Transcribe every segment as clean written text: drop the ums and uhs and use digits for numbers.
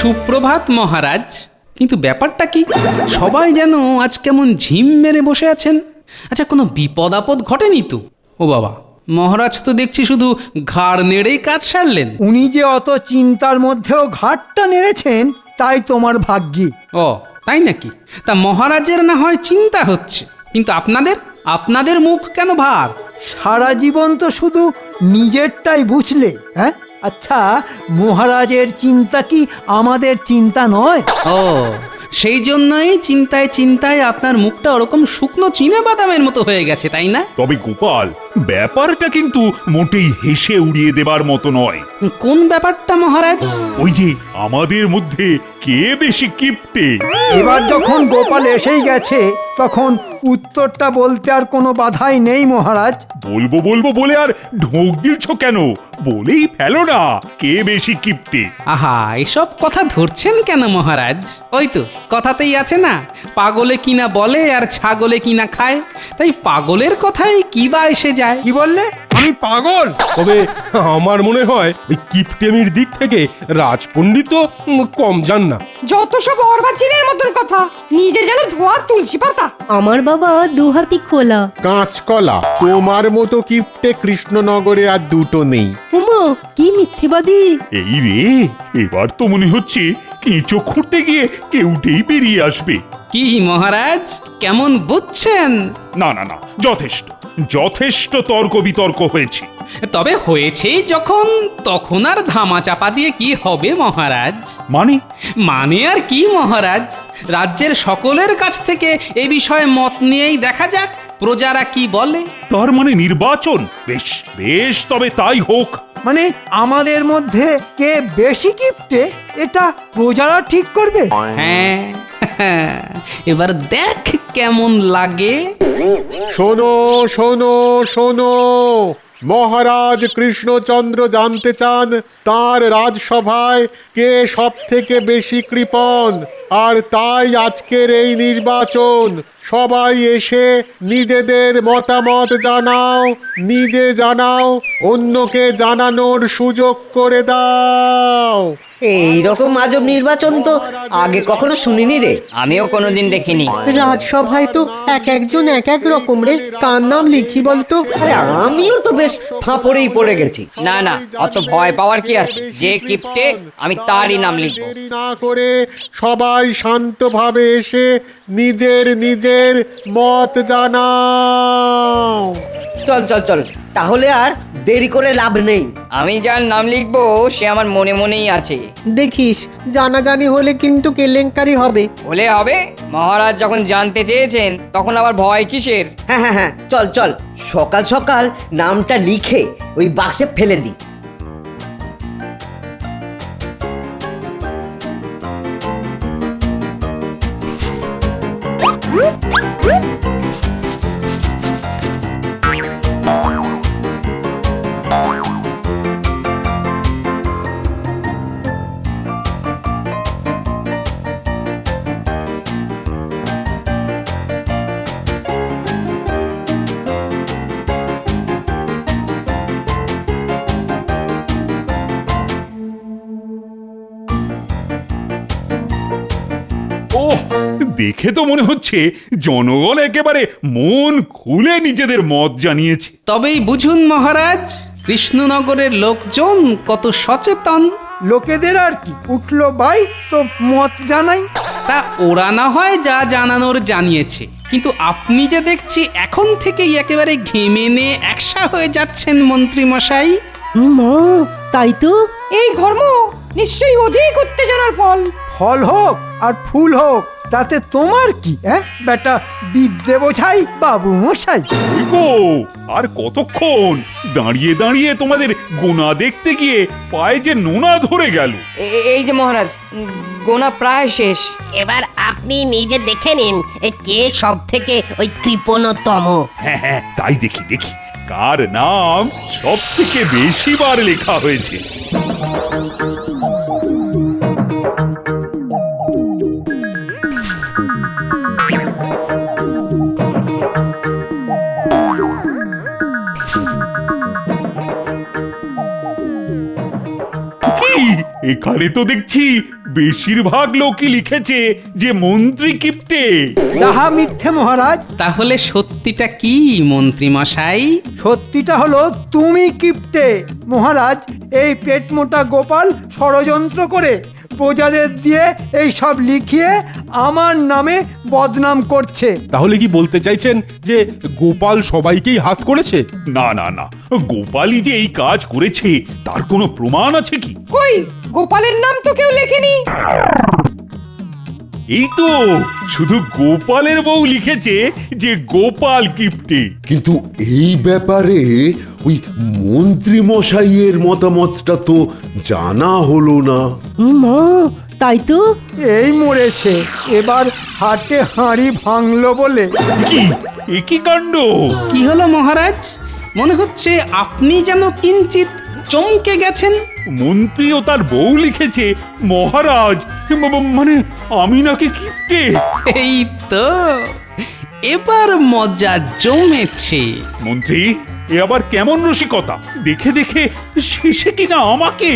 সুপ্রভাত মহারাজ। কিন্তু ব্যাপারটা কি, সবাই যেন আজ কেমন ঝিম মেরে বসে আছেন। আচ্ছা, কোনো বিপদ আপদ ঘটেনি তো? ও বাবা, মহারাজ তো দেখছি শুধু ঘাড় নেড়েই কাজ সারলেন। উনি যে অত চিন্তার মধ্যেও ঘাটটা নেড়েছেন তাই তোমার ভাগ্যি। ও তাই নাকি? তা মহারাজের না হয় চিন্তা হচ্ছে, কিন্তু আপনাদের মুখ কেন ভার? সারা জীবন তো শুধু নিজেরটাই বুঝলে। হ্যাঁ, আচ্ছা, মহারাজের চিন্তা কি আমাদের চিন্তা নয়? ও, সেই জন্যই চিন্তায় চিন্তায় আপনার মুখটা ওরকম শুকনো চিনে বাদামের মতো হয়ে গেছে, তাই না? তবে গোপাল, ব্যাপারটা কিন্তু মোটেই হেসে উড়িয়ে দেবার মতো নয়। কোন ব্যাপারটা মহারাজ? ওই যে আমাদের মধ্যে কে বেশি কিপ্টে। এবার যখন গোপাল এসেই গেছে তখন উত্তরটা বলতে আর কোনো বাধাই নেই মহারাজ। বলবো বলে আর ঢোক গিলছ কেন? বলেই ফেলো না, কে বেশি কিপ্টে। আহা, এসব কথা ধরছেন কেন মহারাজ? ওই তো কথাতেই আছে না, পাগলে কিনা বলে আর ছাগলে কিনা খায়। তাই পাগলের কথাই কি বা এসে যায়। কি বললে? আমি পাগল? তবে আমার মনে হয় এই কিপটেমির দিক থেকে রাজপণ্ডিত কম যান না। যত সব অর্বাচীনের মতন কথা, নিজে যেন ধোয়া তুলসী পাতা। আমার বাবা দুহাতি খোলা। কাঁচকলা, তোমার মতো কিপ্টে কৃষ্ণনগরে আর দুটো নেই। উমা, কি মিথ্যেবাদী! এই রে, এবার তো মনে হচ্ছে কেঁচো খুঁড়তে গিয়ে কেউটেই বেরিয়ে আসবে। কি মহারাজ, কেমন বুঝছেন? না, যথেষ্ট তর্ক বিতর্ক হয়েছে। তবে হয়েছেই যখন, তখন আর ধামা চাপা দিয়ে কি হবে মহারাজ? মানে আর কি মহারাজ, রাজ্যের সকলের কাছ থেকে এ বিষয়ে মত নিয়েই দেখা যাক প্রজারা কি বলে। তার মানে নির্বাচন? বেশ, তবে তাই হোক। মানে আমাদের মধ্যে কে বেশি কিপ্টে এটা প্রজারা ঠিক করবে? হ্যাঁ, এবার দেখ কেমন লাগে। শোনো শোনো শোনো, মহারাজ কৃষ্ণচন্দ্র জানতে চান তার রাজসভায় কে সব থেকে বেশি কৃপণ, আর তাই আজকের এই নির্বাচন। সবাই এসে নিজেদের মতামত জানাও, নিজে জানাও, অন্যকে জানানোর সুযোগ করে দাও। এইরকম আজব নির্বাচন তো আগে কখনো শুনিনি রে। আমিও কোনোদিন দেখিনি। রাজসভায় তো এক একজন এক এক রকম রে, কার নাম লিখি বলতো? আরে আমিও তো বেশ ফাঁপড়েই পড়ে গেছি। না, অত ভয় পাওয়ার কি আছে? যে কিপটে আমি তারই নাম লিখবো। দেরি না করে সবাই শান্তভাবে এসে নিজের মত জানাও। চল, তাহলে আর দেরি করে লাভ নেই। আমি যার নাম লিখবো সে আমার মনে মনেই আছে। দেখিস, জানাজানি হলে কিন্তু কেলেঙ্কারি হবে। হলে হবে, মহারাজ যখন জানতে চেয়েছেন তখন আবার ভয় কিসের? হ্যাঁ, চল, সকাল সকাল নামটা লিখে ওই বাক্সে ফেলে দিই। ওহ, দেখে তো মনে হচ্ছে জনগণ একেবারে মন খুলে নিজেদের মত জানিয়েছে। তবেই বুঝুন মহারাজ, কৃষ্ণনগরের লোকজন কত সচেতন। লোকেদের আর কি, উঠলো বাই তো মত জানাই। তা ওরা না হয় যা জানানোর জানিয়েছে, কিন্তু আপনি যে দেখছি এখন থেকেই একেবারে ঘেমে নিয়ে একসা হয়ে যাচ্ছেন মন্ত্রী মশাই। মা, তাই তো। এই ঘর্ম নিশ্চয়ই অধিক উত্তেজনার ফল। ফল হোক আর ফুল হোক, তাতে তোমার কি? বেটা বিদ্যে বোঝাই বাবু মশাই। ওই গো, আর কতক্ষণ দাঁড়িয়ে তোমাদের গোনা দেখতে গিয়ে পায়ে যে নোনা ধরে গেল। এই যে মহারাজ, গোনা প্রায় শেষ। এবার আপনি নিজে দেখে নিন কে সব থেকে ওই কৃপণতম। হ্যাঁ, তাই দেখি কার নাম সব থেকে বেশি বার লেখা হয়েছে। এখানে তো দেখছি বেশিরভাগ লোকই লিখেছে যে মন্ত্রী কিপ্টে। তাহা মিথ্যে মহারাজ। তাহলে সত্যিটা কি মন্ত্রী মশাই? সত্যিটা হলো তুমি কিপ্টে মহারাজ। এই পেট মোটা গোপাল ষড়যন্ত্র করে প্রজাদের দিয়ে এই সব লিখিয়ে আমার নামে বদনাম করছে। তাহলে কি বলতে চাইছেন যে গোপাল সবাইকেই হাত করেছে? না না না, গোপালই যে এই কাজ করেছে তার কোনো প্রমাণ আছে কি? কই গোপালের নাম তো কেউ লেখেনি। এই তো শুধু গোপালের বউ লিখেছে যে গোপাল কিপ্টে। কিন্তু এই ব্যাপারে ওই মন্ত্রী মশাইয়ের মতামতটা তো জানা হলো না। মা তাই তো। এই মরেছে, এবার হাটে হাঁড়ি ভাঙলো বলে। কি একই কাণ্ড! কি হলো মহারাজ? মনে হচ্ছে আপনি যেন কিঞ্চিত চমকে গেছেন। মন্ত্রী ও তার বউ লিখেছে মহারাজ, মানে আমি নাকি কিপ্টে। এই তো এবার মজা জমেছে। মন্ত্রী, এ আবার কেমন রসিকতা! দেখে দেখে শেষে কিনা আমাকে।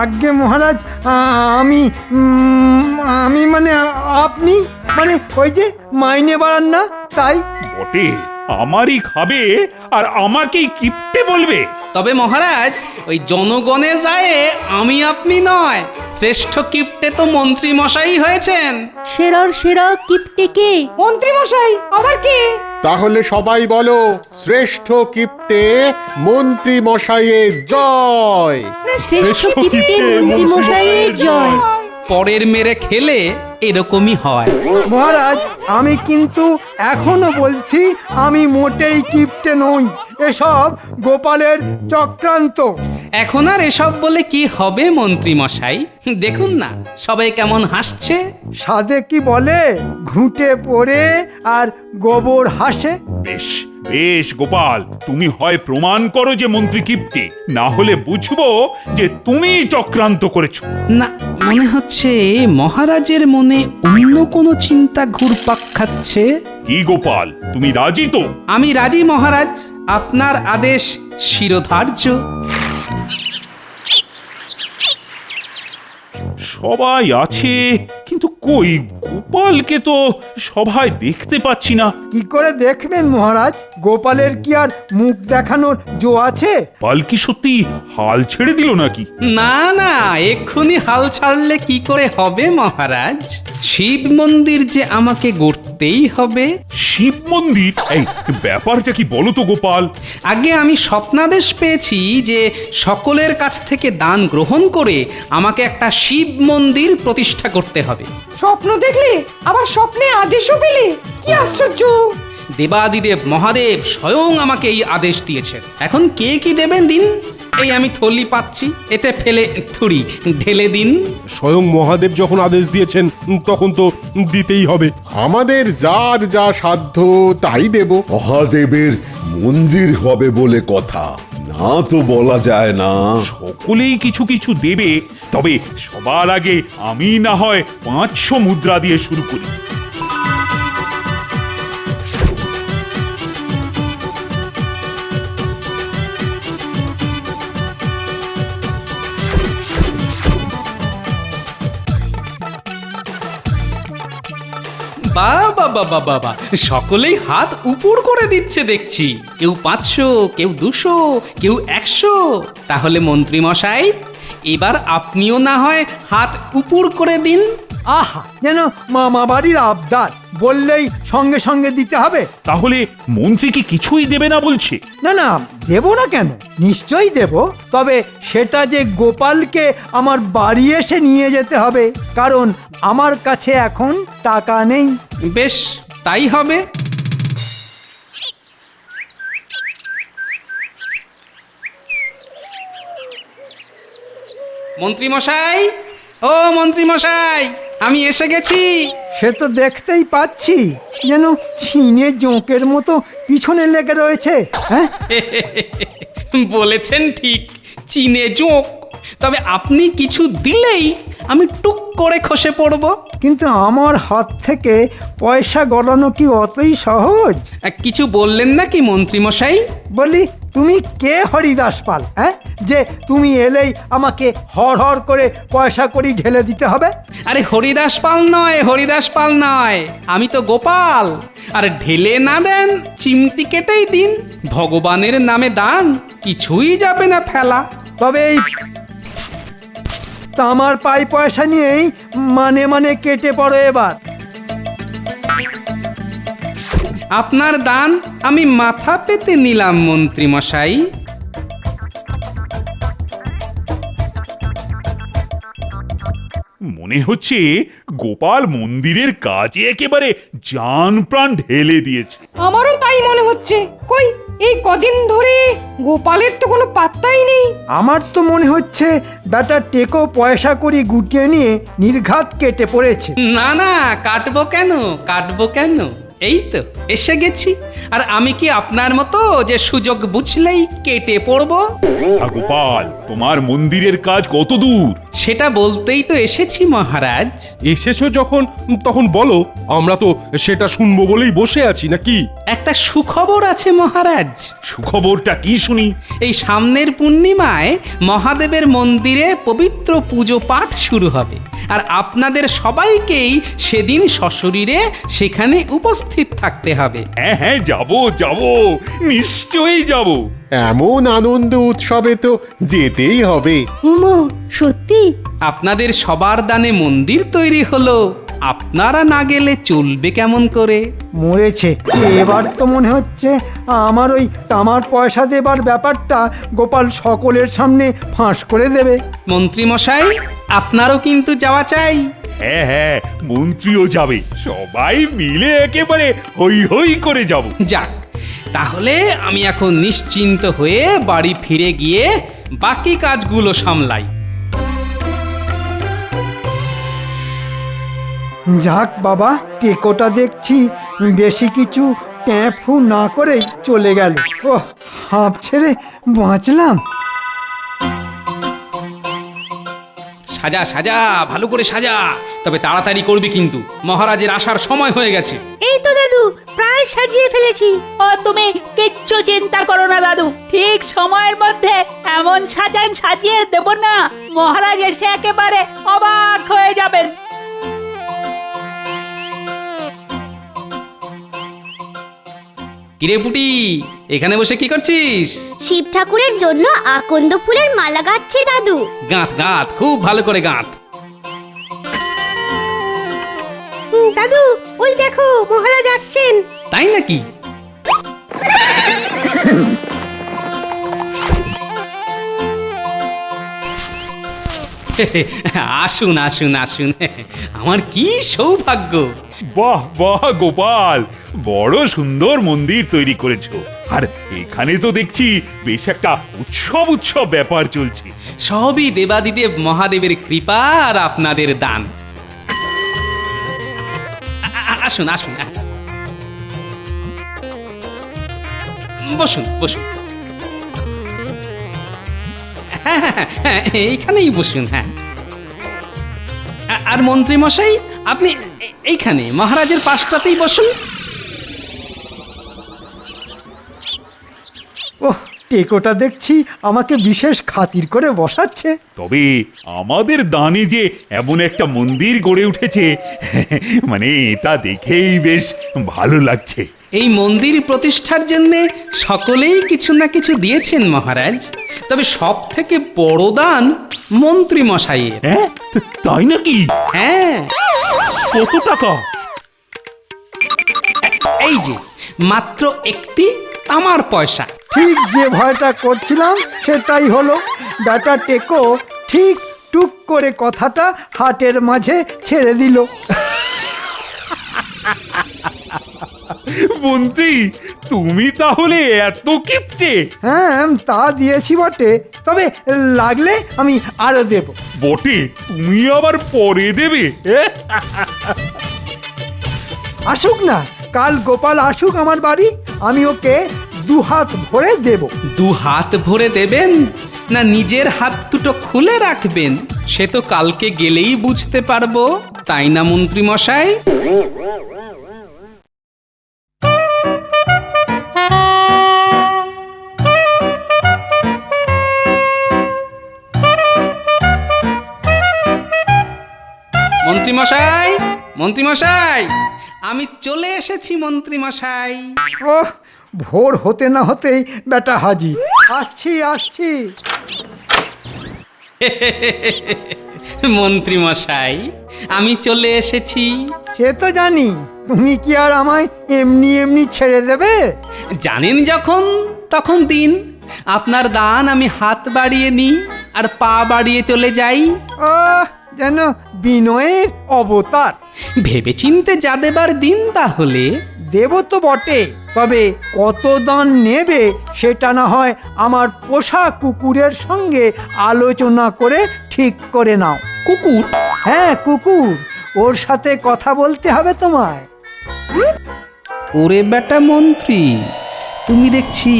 আজ্ঞে মহারাজ, আমি আমি মানে আপনি মানে ওই যে মাইনে বাড়ান না তাই। বটে, আমারই খাবে আর আমাকেই কিপ্টে বলবে? তবে মহারাজ, ওই জনগণের রায়ে আমি আপনি নয়, শ্রেষ্ঠ কিপ্টে তো মন্ত্রী মশাই হয়েছেন। সেরার সেরা কিপটে কে? মন্ত্রী মশাই আবার কে? তাহলে সবাই বলো, শ্রেষ্ঠ কিপ্টে মন্ত্রী মশাইয়ের জয়। শ্রেষ্ঠ কিপটে মন্ত্রী মশাইয়ের জয়। পরের মেরে খেলে এরকমই হয়। মহারাজ, আমি কিন্তু এখনো বলছি আমি মোটেই কিপ্টে নই। এসব গোপালের চক্রান্ত। এখন আর এসব বলে কি হবে মন্ত্রী মশাই? দেখুন না সবাই কেমন হাসছে। সাধে কি বলে, ঘুঁটে পড়ে আর গোবর হাসে। বেশ বেশ গোপাল, তুমি হয় প্রমাণ করো যে মন্ত্রী কিপ্টে, না হলে বুঝবো যে তুমি চক্রান্ত করেছো। না, মনে হচ্ছে মহারাজের মনে অন্য কোনো চিন্তা ঘুরপাক খাচ্ছে। কি গোপাল, তুমি রাজি তো? আমি রাজি মহারাজ, আপনার আদেশ শিরোধার্য। সবাই আছে, কিন্তু কই গোপালকে তো সবাই দেখতে পাচ্ছি না। কি করে দেখবেন মহারাজ? গোপালের কি আর মুখ দেখানোর জো আছে? গোপাল কি সত্যি হাল ছেড়ে দিল নাকি? না না, এক্ষুনি হাল ছাড়লে কি করে হবে মহারাজ? শিব মন্দির যে আমাকে গড়তেই হবে। শিব মন্দির? এই ব্যাপারটা কি বলো তো গোপাল। আগে আমি স্বপ্নাদেশ পেয়েছি যে সকলের কাছ থেকে দান গ্রহণ করে আমাকে একটা শিব মন্দির প্রতিষ্ঠা করতে হবে। স্বপ্ন দেখলে আবার স্বপ্নে আদেশও পেলে? কি আশ্চর্য! দেবাদিদেব মহাদেব স্বয়ং আমাকে এই আদেশ দিয়েছেন। এখন কে কি দেবেন দিন। এই আমি থলি পাচ্ছি, এতে ফেলে থুড়ি ঢেলে দিন। স্বয়ং মহাদেব যখন আদেশ দিয়েছেন তখন তো দিতেই হবে। আমাদের যার যা সাধ্য তাই দেব। মহাদেবের মন্দির হবে বলে কথা, না তো বলা যায় না। সকলেই কিছু কিছু দেবে, তবে সবার আগে আমি না হয় 500 মুদ্রা দিয়ে শুরু করি। বাবা বাবা বাবা, সকলেই হাত উপর করে দিচ্ছে দেখছি। কেউ 500, কেউ 200, কেউ 100। তাহলে মন্ত্রী মশাই, এবার আপনিও না হয় হাত উপর করে দিন। আহা, যেন মামা বাড়ির আবদার, বললেই সঙ্গে সঙ্গে দিতে হবে। তাহলে মন্ত্রী কি কিছুই দেবে না বলছে? না না, দেব না কেন, নিশ্চয়ই দেব। তবে সেটা যে গোপালকে আমার বাড়ি এসে নিয়ে যেতে হবে, কারণ আমার কাছে এখন টাকা নেই। বেশ, তাই হবে। মন্ত্রী মশাই, ও মন্ত্রী মশাই, আমি এসে গেছি। সে তো দেখতেই পাচ্ছি, যেন ছিনে জোঁকের মতো পিছনে লেগে রয়েছে। হ্যাঁ, বলেছেন ঠিক, চিনে জোঁক। তবে আপনি কিছু দিলেই আমি টুক করে খসে পড়ব। কিন্তু আমার হাত থেকে পয়সা গলানো কি অতই সহজ? কিছু বললেন নাকি মন্ত্রী মশাই? বলি, তুমি কে হরিদাস পাল, হ্যাঁ, যে তুমি এলেই আমাকে হর হর করে পয়সা করি ঢেলে দিতে হবে? আরে হরিদাস পাল নয়, হরিদাস পাল নয়, আমি তো গোপাল। আর ঢেলে না দেন চিমটি কেটেই দিন, ভগবানের নামে দান, কিছুই যাবে না ফেলা। তবে এই তামার পাই পয়সা নিয়েই মানে মানে কেটে পড়ো এবার। আপনার দান আমি মাথা পেতে নিলাম মন্ত্রী মশাই। মনে হচ্ছে গোপাল মন্দিরের কাজে একেবারে জান প্রাণ ঢেলে দিয়েছে। আমারও তাই মনে হচ্ছে। কই এই কদিন ধরে গোপালের তো কোনো পাত্তাই নেই। আমার তো মনে হচ্ছে বেটা টেকো পয়সা করি গুটিয়ে নিয়ে নির্ঘাত কেটে পড়েছে। না না, কাটবো কেন, কাটবো কেন, এই তো এসে গেছি। আর আমি কি আপনার মতো যে সুযোগ বুঝলেই কেটে পড়বো? গোপাল, তোমার মন্দিরের কাজ কত দূর? সেটা বলতেই তো এসেছি মহারাজ। এসেছো যখন তখন বলো, আমরা তো সেটা শুনবো বলেই বসে আছি নাকি? একটা সুখবর আছে মহারাজ। সুখবরটা কি শুনি? এই সামনের পূর্ণিমায় মহাদেবের মন্দিরে পবিত্র পুজো পাঠ শুরু হবে, আর আপনাদের সবাইকেই সেদিন সশরীরে সেখানে উপস্থিত থাকতে হবে। হ্যাঁ হ্যাঁ, যাব যাব, নিশ্চয়ই যাব। এমন আনন্দ উৎসবে তো যেতেই হবে। উমা, সত্যি? আপনাদের সবার দানে মন্দির তৈরি হলো, আপনারা না গেলে চলবে কেমন করে? মরেছে। এবার তো মনে হচ্ছে আমার ওই তামার পয়সা দেবার ব্যাপারটা গোপাল সকলের সামনে ফাঁস করে দেবে। মন্ত্রী মশাই, আপনারও কিন্তু যাওয়া চাই। হ্যাঁ হ্যাঁ, মন্ত্রীও যাবে, সবাই মিলে একেবারে হই হই করে যাব। যাক, তাহলে আমি এখন নিশ্চিন্ত হয়ে বাড়ি ফিরে গিয়ে বাকি কাজগুলো সামলাই। যাক বাবা, টেকোটা দেখছি বেশি কিছু ট্যাঁফু না করেই চলে গেল। ওহ, হাঁপ ছেড়ে বাঁচলাম। সাজা সাজা, ভালো করে সাজা, তবে তাড়াতাড়ি করবি কিন্তু, মহারাজের আসার সময় হয়ে গেছে। এই তো দাদু, প্রায় সাজিয়ে ফেলেছি। ও তুমি কিচ্ছু চিন্তা করো না দাদু, ঠিক সময়ের মধ্যে এমন সাজিয়ে দেব না, মহারাজ এসে একেবারে অবাক হয়ে যাবেন। কিরে পুটি, এখানে বসে কি করছিস? শিব ঠাকুরের জন্য আকন্দ ফুলের মালা গাচ্ছি দাদু। গাঁথ গাঁথ, খুব ভালো করে গাঁথ। দাদু, ওই দেখো মহারাজ আসছেন। তাই নাকি? আসুন আসুন আসুন, আমার কি সৌভাগ্য। বাহ বাহ গোপাল, বড় সুন্দর মন্দির তৈরি করেছো। আর এখানে তো দেখছি বেশ একটা উৎসব উৎসব ব্যাপার চলছে। সবই দেবাদিদেব মহাদেবের কৃপা আর আপনাদের দান। আসুন আসুন, বসুন বসুন। হ্যাঁ, এইখানেই বসুন। হ্যাঁ, আর মন্ত্রী মশাই, আপনি এইখানে মহারাজের পাশটাতেই বসুন। ওহ, টেকোটা দেখছি আমাকে বিশেষ খাতির করে বসাচ্ছে। তবে আমাদের দানে যে এমন একটা মন্দির গড়ে উঠেছে, মানে এটা দেখেই বেশ ভালো লাগছে। এই মন্দির প্রতিষ্ঠার জন্য সকলেই কিছু না কিছু দিয়েছেন মহারাজ, তবে সব থেকে বড় দান মন্ত্রী মশাইয়ের। হ্যাঁ, তাই নাকি? হ্যাঁ। কত টাকা? এই যে মাত্র একটি তামার পয়সা। ঠিক যে ভয়টা করছিলাম সেটাই হলো। বেটা টেকো ঠিক টুক করে কথাটা হাটের মাঝে ছেড়ে দিল। মন্ত্রী, তুমি তাহলে এত কিপ্টে? হ্যাঁ, তা দিয়েছি বটে, তবে লাগলে আমি আরো দেব। বটে, তুমি আবার পরে দেবে? আসুক না, কাল গোপাল আসুক আমার বাড়ি, আমি ওকে দুহাত ভরে দেব। দু হাত ভরে দেবেন না নিজের হাত দুটো খুলে রাখবেন, সে তো কালকে গেলেই বুঝতে পারবো, তাই না মন্ত্রী মশাই? মন্ত্রীমশাই, আমি চলে এসেছি মন্ত্রীমশাই। ওহ, ভোর হতে না হতেই বেটা হাজির। আসছি আসছি। মন্ত্রীমশাই, আমি চলে এসেছি। সে তো জানি, তুমি কি আর আমায় এমনি এমনি ছেড়ে দেবে? জানেন যখন তখন দিন। আপনার দান আমি হাত বাড়িয়ে নিই আর পা বাড়িয়ে চলে যাই। যেন বিনয়ের অবতার। ভেবেচিন্তে যা দেবার দিন তাহলে। দেব তো বটে, তবে কত দান নেবে সেটা না হয় আমার পোষা কুকুরের সঙ্গে আলোচনা করে ঠিক করে নাও। কুকুর? হ্যাঁ, কুকুর। ওর সাথে কথা বলতে হবে তোমায়। ওরে বেটা মন্ত্রী, তুমি দেখছি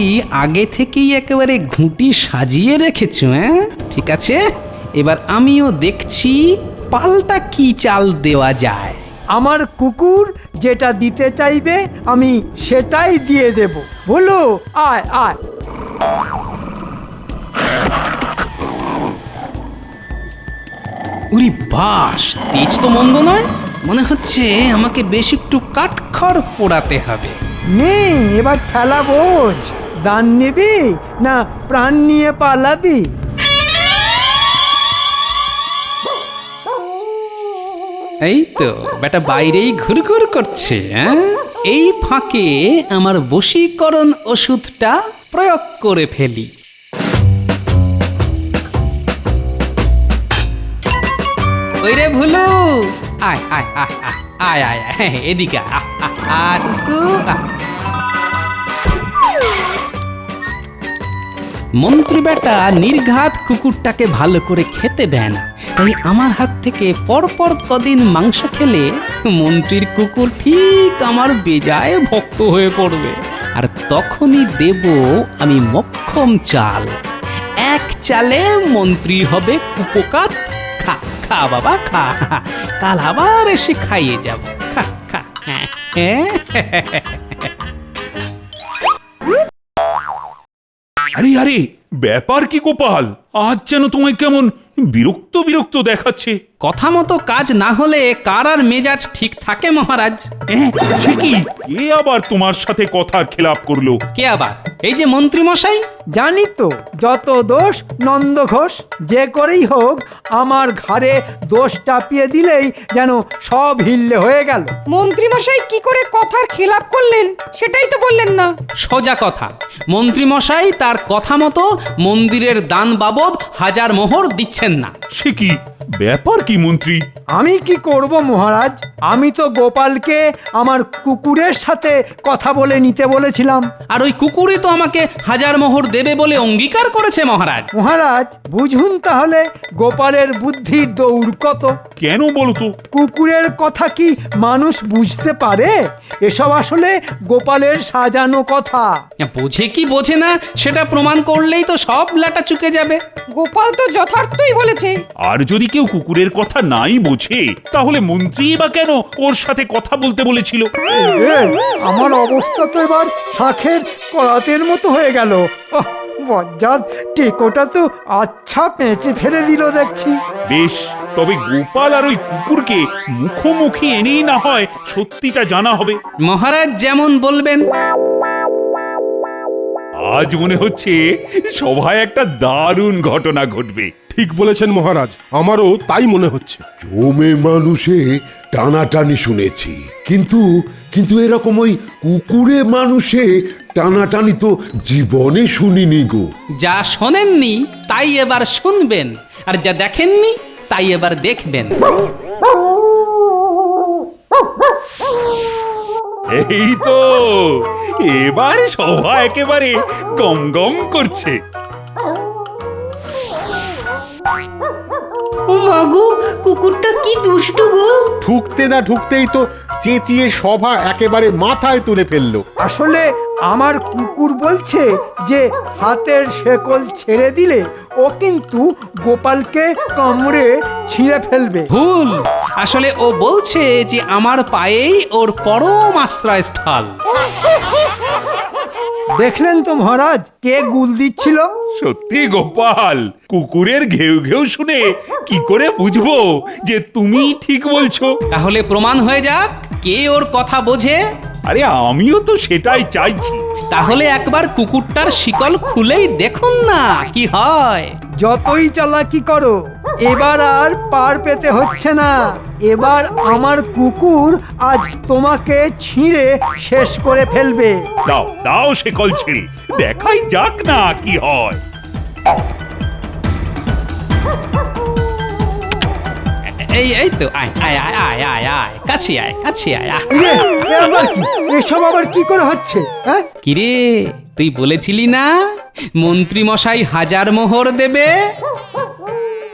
আগে থেকেই একেবারে ঘুঁটি সাজিয়ে রেখেছো। হ্যাঁ, ঠিক আছে, এবার আমিও দেখছি পাল্টা কি চাল দেওয়া যায়। আমার কুকুর যেটা দিতে চাইবে আমি সেটাই দিয়ে দেব। বলো, আয় আয়। উরি বাস, তেজ তো মন্দ নয়। মনে হচ্ছে আমাকে বেশ একটু কাঠখড় পোড়াতে হবে। নে, এবার খেলা বোঝ। দান নিবি না প্রাণ নিয়ে পালাবি? এই তো বেটা বাইরেই ঘুরঘুর করছে। হ্যাঁ, এই ফাঁকে আমার বশীকরণ ওষুধটা প্রয়োগ করে ফেলি। ওই রে ভুলু, আয় আয় আয় আয় আয় আয় আয়, এদিকে মন্ত্রী বেটা নির্ঘাত কুকুরটাকে ভালো করে খেতে দেন, তাই আমার হাত থেকে পরপর কদিন মাংস খেলে মন্ত্রীর কুকুর ঠিক আমার বেজায় ভক্ত হয়ে পড়বে। আর তখনই দেব আমি মক্ষম চাল। এক চালে মন্ত্রী হবে কুপোকাত। খা খা বাবা খা, কাল আবার এসে খাইয়ে যাব। খা খা। আরে আরে, ব্যাপার কি গোপাল? আজ যেন তোমায় কেমন বিরক্ত বিরক্ত দেখাচ্ছে। কথা মতো কাজ না হলে কার আর মেজাজ ঠিক থাকে মহারাজ? সে কি? কে আবার তোমার সাথে কথার খেলাপ করলো? কে আবার? এই যে মন্ত্রী মশাই। জানি তো, যত দোষ নন্দ ঘোষ। যে করেই হোক আমার ঘাড়ে দোষ চাপিয়ে দিলেই যেন সব হিল্লে হয়ে গেল। মন্ত্রী মশাই কি করে কথার খেলাপ করলেন সেটাই তো বললেন না। সোজা কথা, মন্ত্রী মশাই তার কথা মতো মন্দিরের দান বাবদ 1000 মোহর দিচ্ছেন না। সে কি? ব্যাপার কি মন্ত্রী? আমি কি করব মহারাজ? আমি তো গোপালকে আমার কুকুরের সাথে কথা বলে নিতে বলেছিলাম। আর ওই কুকুরই তো আমাকে 1000 মোহর দেবে বলে অঙ্গীকার করেছে মহারাজ। মহারাজ, বুঝুন তাহলে গোপালের বুদ্ধির দৌড় কত। কেন বলতো? কুকুরের কথা কি মানুষ বুঝতে পারে? এসব আসলে গোপালের সাজানো কথা। বোঝে কি বোঝে না সেটা প্রমাণ করলেই তো সব লাটা চুকে যাবে। গোপাল তো যথার্থই বলেছে। আর যদি কেউ কুকুরের কথা নাই বোঝে তাহলে মন্ত্রী বা কেন ওর সাথে কথা বলতে বলেছিল? আমার অবস্থা তো এবার শাঁখের করাতের মতো হয়ে গেল। বজ্জাত টেকোটা তো আচ্ছা পেঁচে ফেলে দিল দেখছি। বেশ, তবে গোপাল আর ওই কুকুরকে মুখোমুখি এনেই না হয় সত্যিটা জানা হবে। মহারাজ যেমন বলবেন। আজ মনে হচ্ছে সভায় একটা দারুণ ঘটনা ঘটবে। ঠিক বলেছেন মহারাজ, আমারও তাই মনে হচ্ছে। জমে মানুষে টানাটানি শুনেছি, কিন্তু কিন্তু এরকম ওই কুকুরে মানুষে টানাটানি তো জীবনে শুনিনি গো। যা শোনেননি তাই এবার শুনবেন, আর যা দেখেননি তাই এবার দেখবেন। এই তো এবার সভা একেবারে গম গম করছে। ও মাগো, কুকুরটা কি দুষ্টু গো! ঢুকতে না ঢুকতেই তো চেঁচিয়ে সভা একেবারে মাথায় তুলে ফেললো। আসলে আমার কুকুর বলছে যে হাতের শেকল ছেড়ে দিলে ও কিন্তু গোপালকে কামড়ে ছিঁড়ে ফেলবে। ভুল, আসলে ও বলছে যে আমার পায়েই ওর পরম আশ্রয়স্থল। দেখলেন তো মহারাজ কে গুল দিচ্ছিল? সত্যি গোপাল, কুকুরের ঘেউ ঘেউ শুনে কি করে বুঝবো যে তুমি ঠিক বলছো? তাহলে প্রমাণ হয়ে যাক কে ওর কথা বোঝে। আরে আমিও তো সেটাই চাইছি। তাহলে একবার কুকুরটার শিকল খুলেই দেখুন না কি হয়। যতই চালাকি করো এবার আর পার পেতে হচ্ছে না। এবার আমার কুকুর আজ তোমাকে ছিঁড়ে শেষ করে ফেলবে। দাও দাও শিকল ছিঁড়ে দেখাই যাক না কি হয়। এই তো আয় আয় আয় আয় আয় আয় কাছে আয় কাছে আয় আয়। ইরে, এ আবার কি? এসব আবার কি করে হচ্ছে? হ্যাঁ, কিরে তুই বলেছিলি না মন্ত্রী মশাই 1000 মোহর দেবে?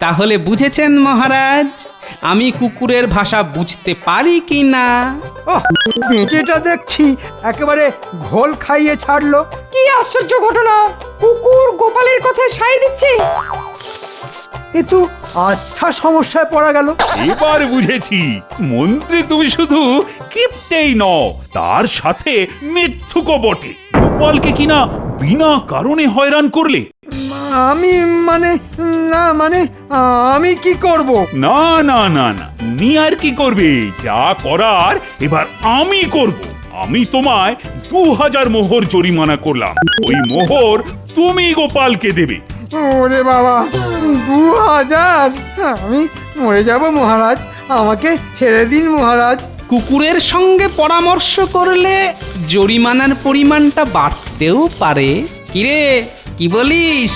তাহলে বুঝেছেন মহারাজ আমি কুকুরের ভাষা বুঝতে পারি কি না? ওহ, বেটেটা দেখছি একেবারে ঘোল খাইয়ে ছাড়লো। কি আশ্চর্য ঘটনা! কুকুর গোপালের কথায় সায় দিচ্ছে। এ তো আচ্ছা সমস্যায় পড়া গেল। এবার বুঝেছি মন্ত্রী তুমি শুধু কিপটেই নও, তার সাথে মিথ্যুকও বটে। গোপালকে কিনা বিনা কারণে হয়রান করলে। আমি মানে না মানে আমি কি করব? না না না না, তুমি আর কি করবে? যা করার এবার আমি করব। আমি তোমায় 2000 মোহর জরিমানা করলাম। ওই মোহর তুমি গোপালকে দেবে। ওরে বাবা, 2000! আমি মরে যাব মহারাজ, আমাকে ছেড়ে দিন মহারাজ। কুকুরের সঙ্গে পরামর্শ করলে জরিমানার পরিমাণটা বাড়তেও পারে। কিরে কি বলিস?